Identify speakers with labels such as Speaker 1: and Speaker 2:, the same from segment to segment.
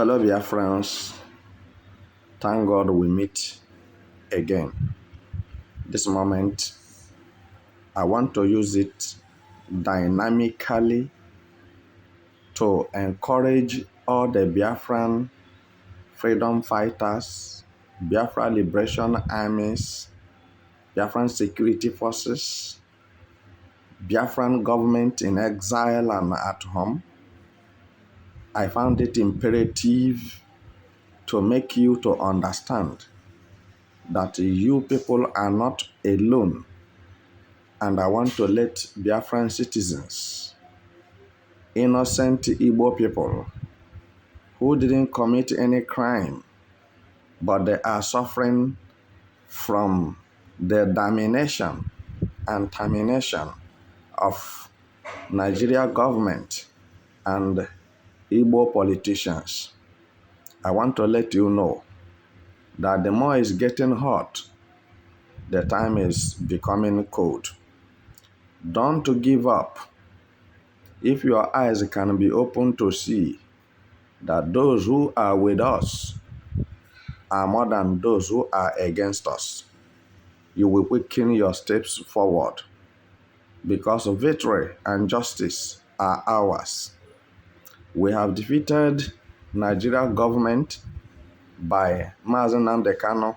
Speaker 1: Fellow Biafrans, thank God we meet again. This moment, I want to use it dynamically to encourage all the Biafran freedom fighters, Biafra liberation armies, Biafran security forces, Biafran government in exile and at home. I found it imperative to make you to understand that you people are not alone. And I want to let Biafran citizens, innocent Igbo people, who didn't commit any crime, but they are suffering from the domination and termination of Nigeria government and Igbo politicians. I want to let you know that the more it's getting hot, the time is becoming cold. Don't give up. If your eyes can be opened to see that those who are with us are more than those who are against us, you will quicken your steps forward, because victory and justice are ours. We have defeated Nigeria government by Mazen Nnamdi Kanu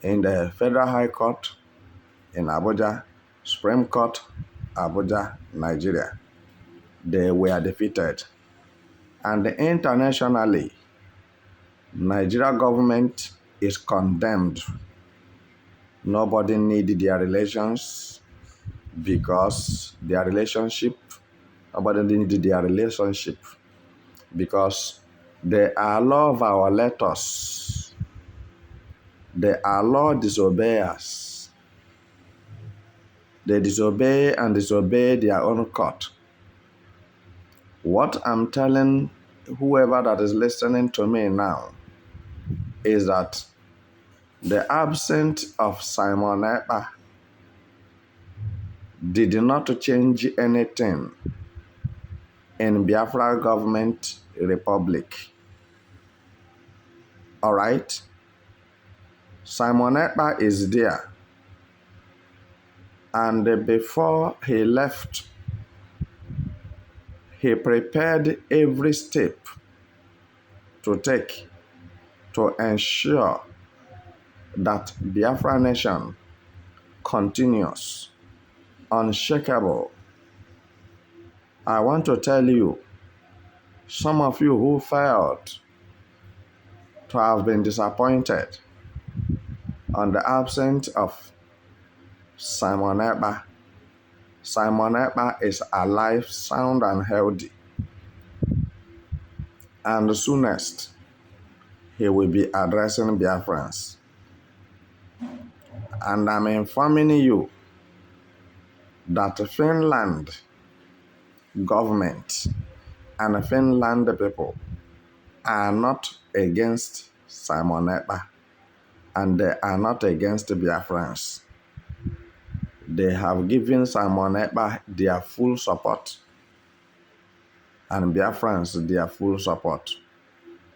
Speaker 1: in the Federal High Court in Abuja, Supreme Court, Abuja, Nigeria. They were defeated. And internationally, Nigeria government is condemned. Nobody needed their relations because their relationship, nobody needed their relationship because they are law violators. They are law disobeyers. They disobey and disobey their own court. What I'm telling whoever that is listening to me now is that the absence of Simon Ekpa did not change anything in Biafra government republic. All right? Simon Ekpa is there. And before he left, he prepared every step to take to ensure that Biafra nation continues unshakable. I want to tell you, some of you who failed to have been disappointed on the absence of Simon Ekpa. Simon Ekpa is alive, sound and healthy. And soonest, he will be addressing Biafrans. And I'm informing you that Finland government and Finland people are not against Simon Ekpa, and they are not against Biafrans. They have given Simon Ekpa their full support, and Biafrans their full support.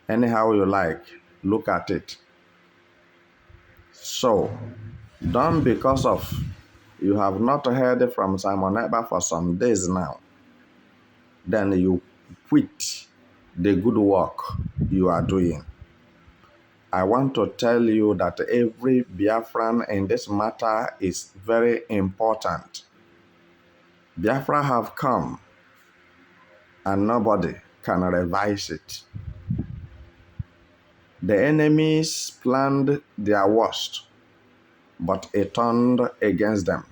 Speaker 1: Anyhow you like, look at it. So, don't because of you have not heard from Simon Ekpa for some days now, then you quit the good work you are doing. I want to tell you that every Biafran in this matter is very important. Biafra have come and nobody can revise it. The enemies planned their worst, but it turned against them.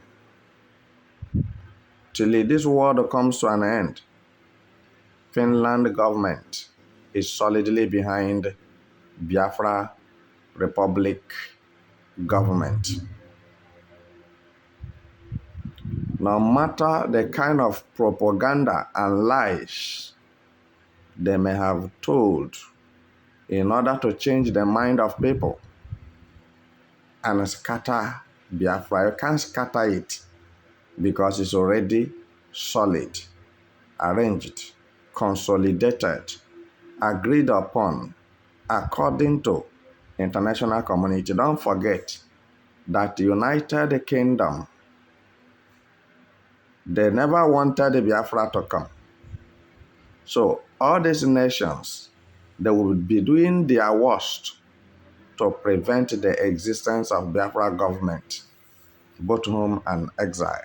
Speaker 1: Till this world comes to an end, Finland government is solidly behind Biafra Republic government. No matter the kind of propaganda and lies they may have told in order to change the mind of people and scatter Biafra, you can't scatter it because it's already solid, arranged, consolidated, agreed upon according to international community. Don't forget that United Kingdom, they never wanted Biafra to come. So all these nations, they will be doing their worst to prevent the existence of Biafra government, both home and exile.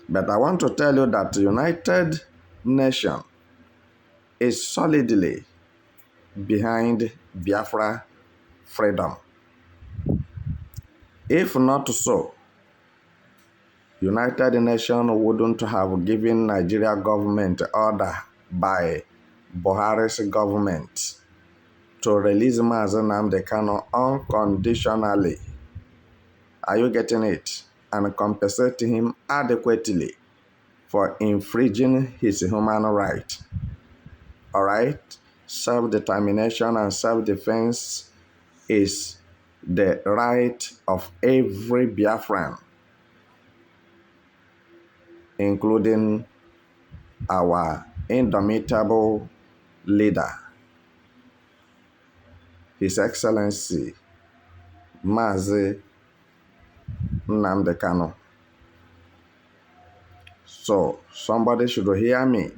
Speaker 1: But I want to tell you that the United Nations is solidly behind Biafra freedom. If not so, United Nations wouldn't have given Nigeria government order by Buhari's government to release Mazi Nnamdi Kanu unconditionally. Are you getting it? And compensate him adequately for infringing his human right. All right? Self-determination and self-defense is the right of every Biafran, including our indomitable leader, His Excellency Mazi Nnamdi Kanu. So somebody should hear me.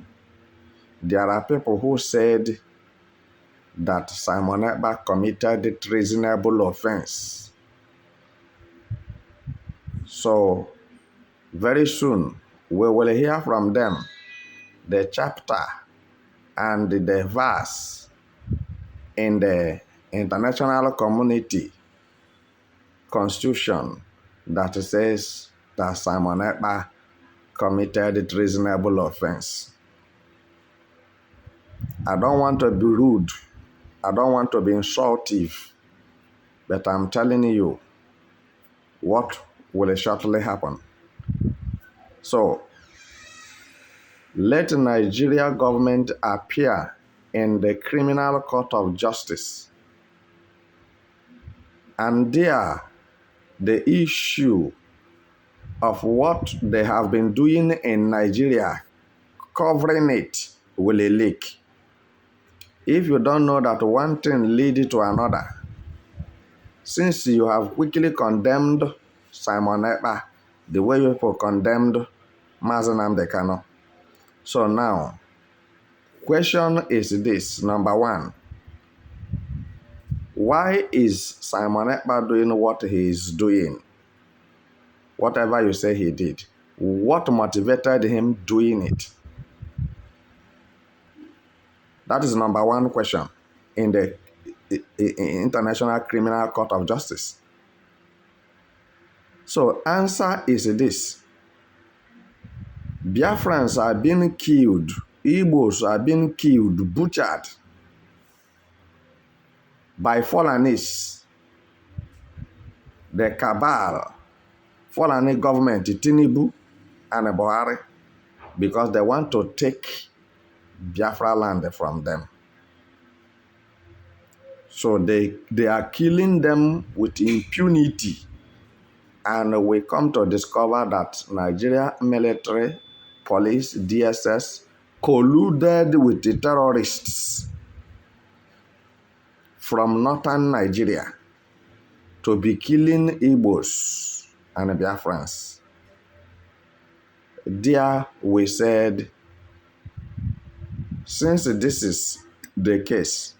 Speaker 1: There are people who said that Simon Ekpa committed treasonable offense. So very soon we will hear from them the chapter and the verse in the international community constitution that says that Simon Ekpa committed treasonable offense. I don't want to be rude. I don't want to be insultive. But I'm telling you what will shortly happen. So, let Nigeria government appear in the criminal court of justice. And there, the issue of what they have been doing in Nigeria, covering it, will leak. If you don't know that one thing leads to another, since you have quickly condemned Simon Ekpa the way people condemned Mazi Nnamdi Kanu. So now, question is this. Number one, why is Simon Ekpa doing what he is doing? Whatever you say he did, what motivated him doing it? That is number one question in the International Criminal Court of Justice. So answer is this. Biafrans are being killed. Igbos are being killed, butchered by Fulanis. The cabal, Fulani government, Tinubu and Buhari, because they want to take Biafra land from them. So they are killing them with impunity. And we come to discover that Nigeria military, police, DSS colluded with the terrorists from northern Nigeria to be killing Igbos and Biafrans. There we said, since this is the case,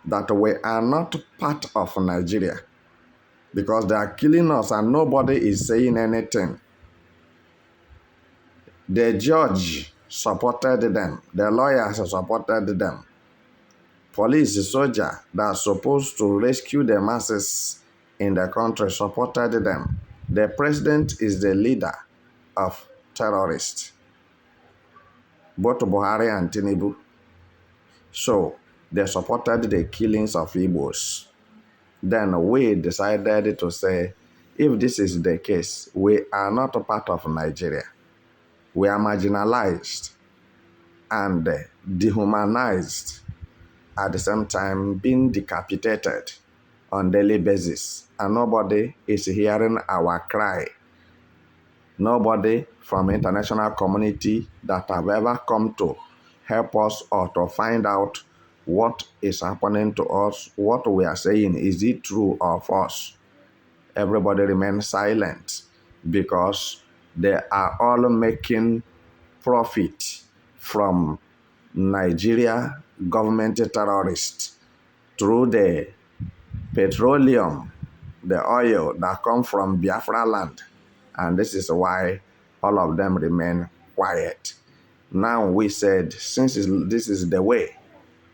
Speaker 1: that we are not part of Nigeria, because they are killing us and nobody is saying anything. The judge supported them. The lawyers supported them. Police, soldier that are supposed to rescue the masses in the country supported them. The president is the leader of terrorists, both Buhari and Tinubu. So they supported the killings of Igbos. Then we decided to say, if this is the case, we are not a part of Nigeria. We are marginalized and dehumanized, at the same time being decapitated on daily basis. And nobody is hearing our cry. Nobody from international community that have ever come to help us or to find out what is happening to us, what we are saying, is it true or false? Everybody remains silent because they are all making profit from Nigeria government terrorists through the petroleum, the oil that come from Biafra land. And this is why all of them remain quiet. Now we said, since this is the way,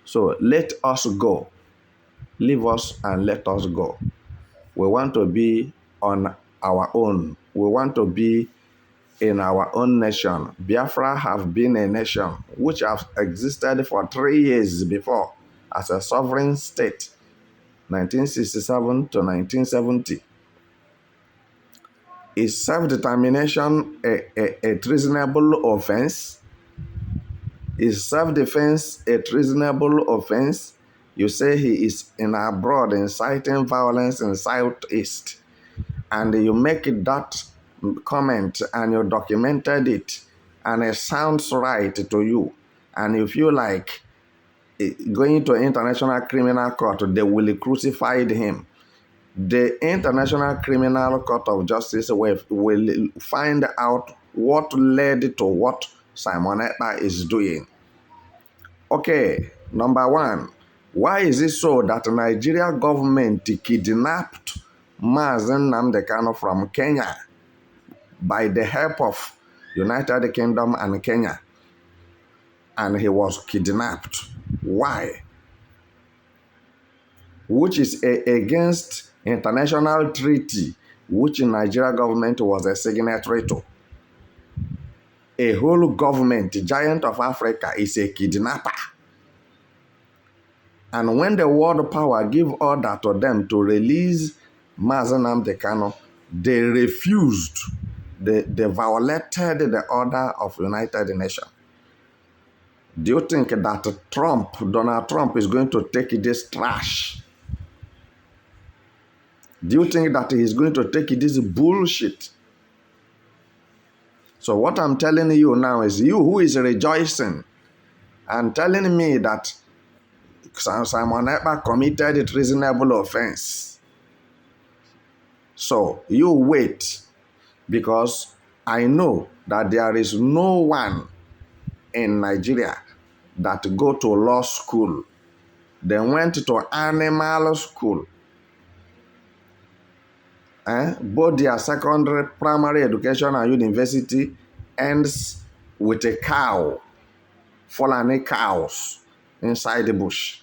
Speaker 1: so let us go. Leave us and let us go. We want to be on our own. We want to be in our own nation. Biafra have been a nation which has existed for 3 years before as a sovereign state, 1967 to 1970. Is self-determination a treasonable offense? Is self-defense a treasonable offense? You say he is in abroad inciting violence in Southeast, and you make that comment and you documented it, and it sounds right to you, and you feel like going to International Criminal Court, they will crucify him. The International Criminal Court of Justice will find out what led to what Simon Ekpa is doing. Okay, number one, why is it so that the Nigeria government kidnapped Mazen Nnamdi Kanu from Kenya by the help of United Kingdom and Kenya, and he was kidnapped? Why? Which is against international treaty which the Nigeria government was a signatory to. A whole government, giant of Africa, is a kidnapper. And when the world power give order to them to release Mazen Nnamdi Kanu, they refused. They violated the order of United Nations. Do you think that Donald Trump, is going to take this trash? Do you think that he's going to take this bullshit? So what I'm telling you now is, you who is rejoicing and telling me that Simon Ekpa committed a treasonable offense. So you wait, because I know that there is no one in Nigeria that go to law school. They went to animal school. Both their secondary, primary education and university ends with a cow, Fulani cows inside the bush.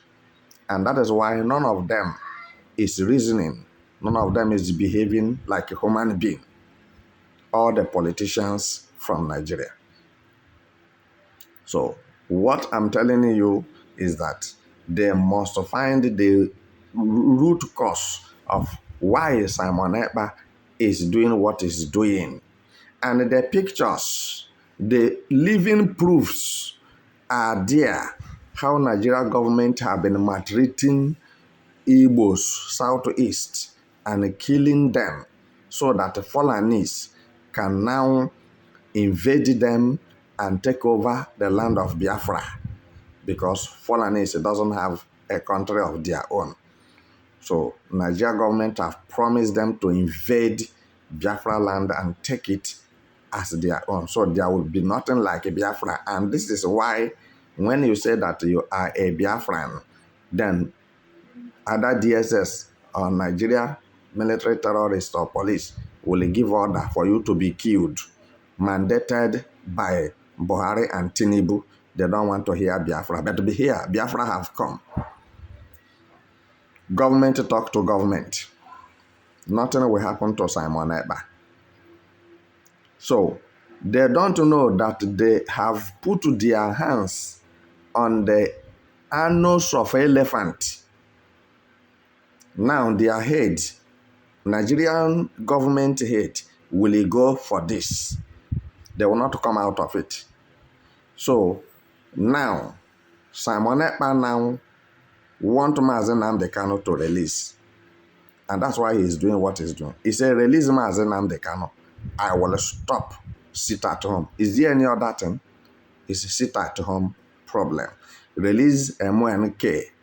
Speaker 1: And that is why none of them is reasoning. None of them is behaving like a human being. All the politicians from Nigeria. So what I'm telling you is that they must find the root cause of why Simon Ekpa is doing what he's doing. And the pictures, the living proofs are there, how Nigeria government have been maltreating Igbos southeast and killing them so that the Fulanis can now invade them and take over the land of Biafra, because Fulanis doesn't have a country of their own. So Nigeria government have promised them to invade Biafra land and take it as their own. So there will be nothing like a Biafra. And this is why when you say that you are a Biafran, then other DSS or Nigeria military terrorists or police will give order for you to be killed, mandated by Buhari and Tinubu. They don't want to hear Biafra, but to be here, Biafra have come. Government talk to government. Nothing will happen to Simon Ekpa. So they don't know that they have put their hands on the anus of elephant. Now their head, Nigerian government head, will go for this. They will not come out of it. So now, Simon Ekpa now want Mazen Nnamdi Kanu to release. And that's why he's doing what he's doing. He said, release Mazen Nnamdi Kanu. I will stop, sit at home. Is there any other thing? Is sit at home problem. Release MNK